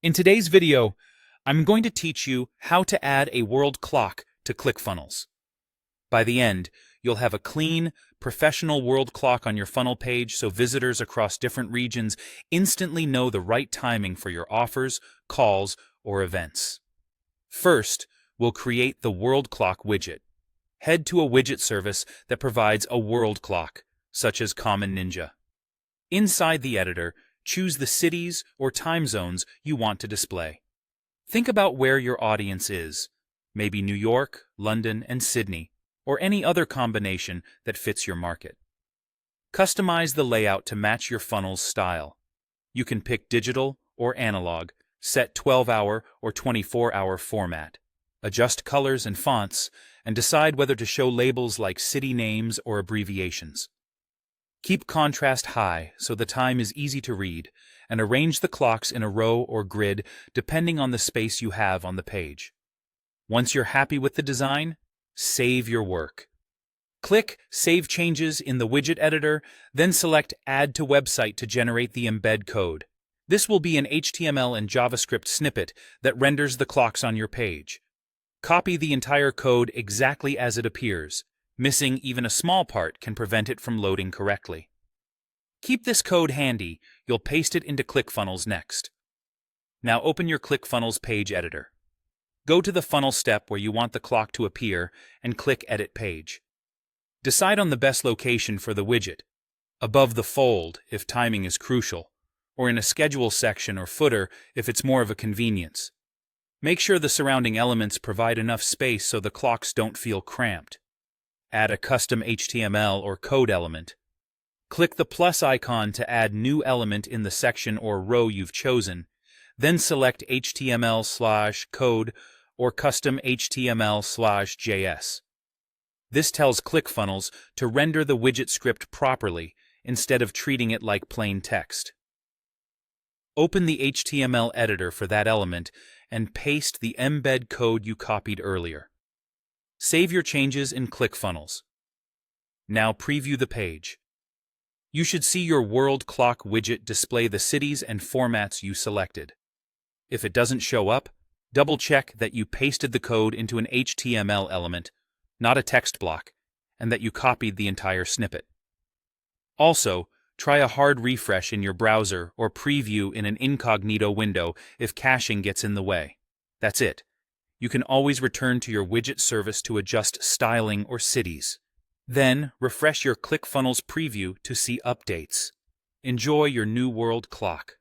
In today's video, I'm going to teach you how to add a world clock to ClickFunnels. By the end, you'll have a clean, professional world clock on your funnel page so visitors across different regions instantly know the right timing for your offers, calls, or events. First, we'll create the world clock widget. Head to a widget service that provides a world clock, such as Common Ninja. Inside the editor, choose the cities or time zones you want to display. Think about where your audience is, maybe New York, London, and Sydney, or any other combination that fits your market. Customize the layout to match your funnel's style. You can pick digital or analog, set 12-hour or 24-hour format, adjust colors and fonts, and decide whether to show labels like city names or abbreviations. Keep contrast high so the time is easy to read, and arrange the clocks in a row or grid depending on the space you have on the page. Once you're happy with the design, save your work. Click Save Changes in the widget editor, then select Add to Website to generate the embed code. This will be an HTML and JavaScript snippet that renders the clocks on your page. Copy the entire code exactly as it appears. Missing even a small part can prevent it from loading correctly. Keep this code handy, you'll paste it into ClickFunnels next. Now open your ClickFunnels page editor. Go to the funnel step where you want the clock to appear and click Edit Page. Decide on the best location for the widget, above the fold if timing is crucial, or in a schedule section or footer if it's more of a convenience. Make sure the surrounding elements provide enough space so the clocks don't feel cramped. Add a custom HTML or code element. Click the plus icon to add new element in the section or row you've chosen, then select HTML/code or custom HTML/JS. This tells ClickFunnels to render the widget script properly instead of treating it like plain text. Open the HTML editor for that element and paste the embed code you copied earlier. Save your changes in ClickFunnels. Now preview the page. You should see your world clock widget display the cities and formats you selected. If it doesn't show up, double-check that you pasted the code into an HTML element, not a text block, and that you copied the entire snippet. Also, try a hard refresh in your browser or preview in an incognito window if caching gets in the way. That's it. You can always return to your widget service to adjust styling or cities. Then, refresh your ClickFunnels preview to see updates. Enjoy your new world clock.